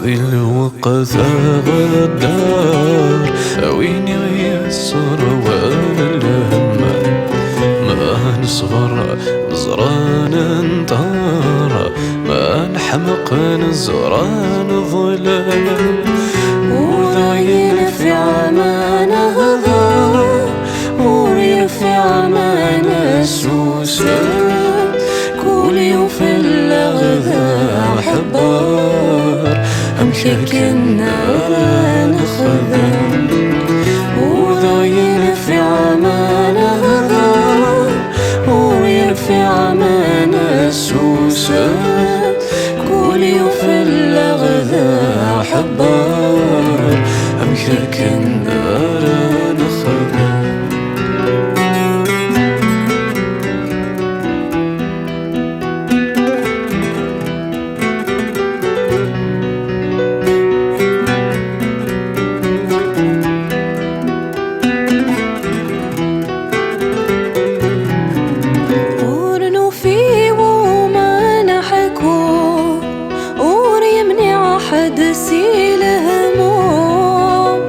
ذي الوقت غدار وين يسر والهم ما نصغر نزران انطار ما نحمق نزران ظلال وضاين في عمانا هضار ورير في عمانا سوسات كل يوم في اللغذا حبار أمشيك النار نخذر وضاين في عمانا هضار ورير في عمانا سوسات كل يوم في اللغذا حبار أمشيك النار نخذر حدسي الهموم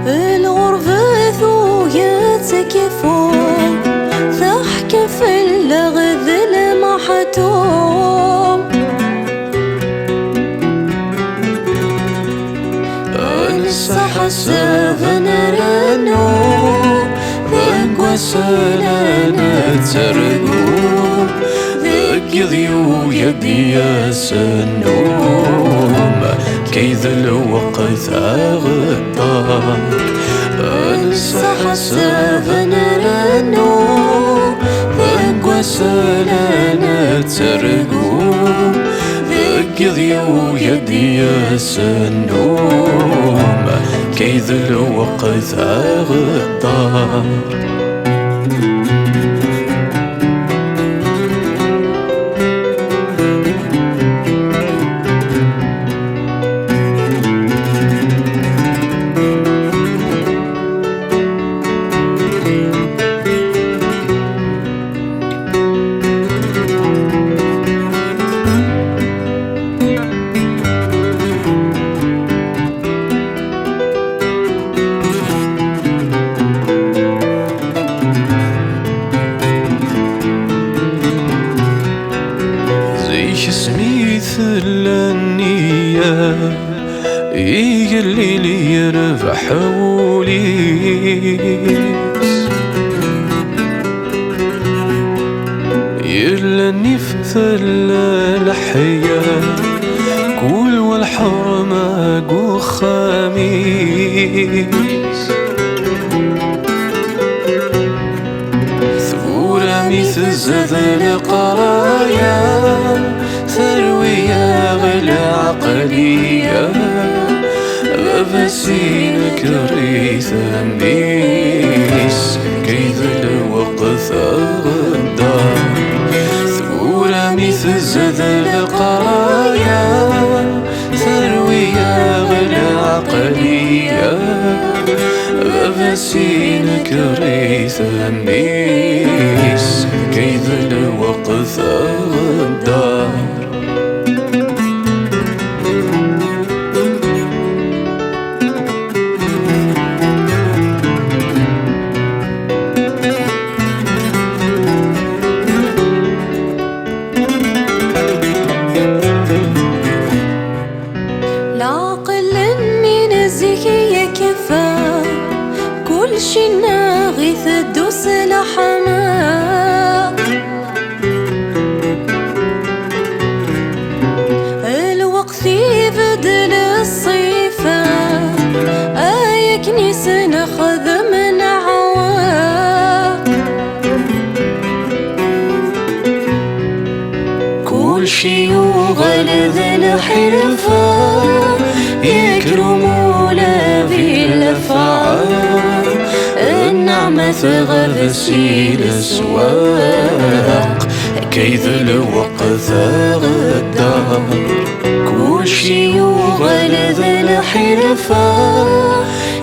الغربة ثويتك فوق ضحك في اللغذ المحتوم أنسى حسابنا رنو ذاك وسلانا ترقوم ذيو يدي يا سنوم كيد الوقت غدار أنسى حسابنا رنو ذاك وسلانا ترقوم ذيو يدي يا سنوم كيد الوقت غدار مثل النية اللي يربح وليس يلني في ثل الحياة كل والحرمة قو خميس ثورة مثل زذ القرايا ثروية بالعقلية بسين كريث ميس كيد الوقت غدار ثورة مثل زذ القرايا ثروية بالعقلية بسين كريث ميس كيد الوقت غدار كل شي ناغيث الدوس لحماء الوقت يبدل الصيفة كنيس ناخذ من عواق كل شي يغلظ الحرفة يكرموا لا في الأفعال النعمة غرسي الأسواق كيد الوقت غدار كل شي يغلظ الحرفة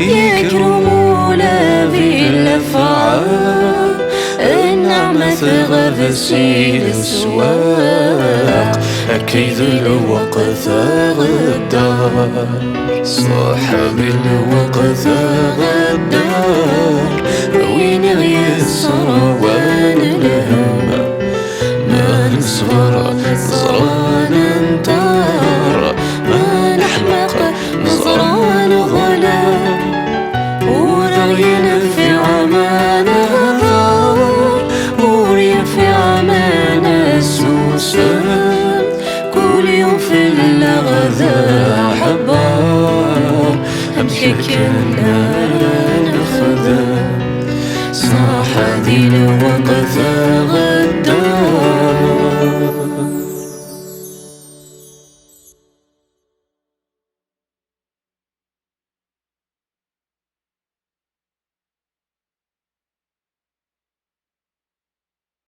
يكرموا لا في الأفعال النعمة غرسي غسيل السواق أكيد الوقت غدار صاحب الوقت غدار وين يسر وين الهم ما نصغر نصران ننطر ما نحمق نصران غلا ورغينا في عمانا غار وريا في عمانا سوسن كل يوم في اللغذا حبار أمشي كنا نخدم صاح هذي الوقت غدار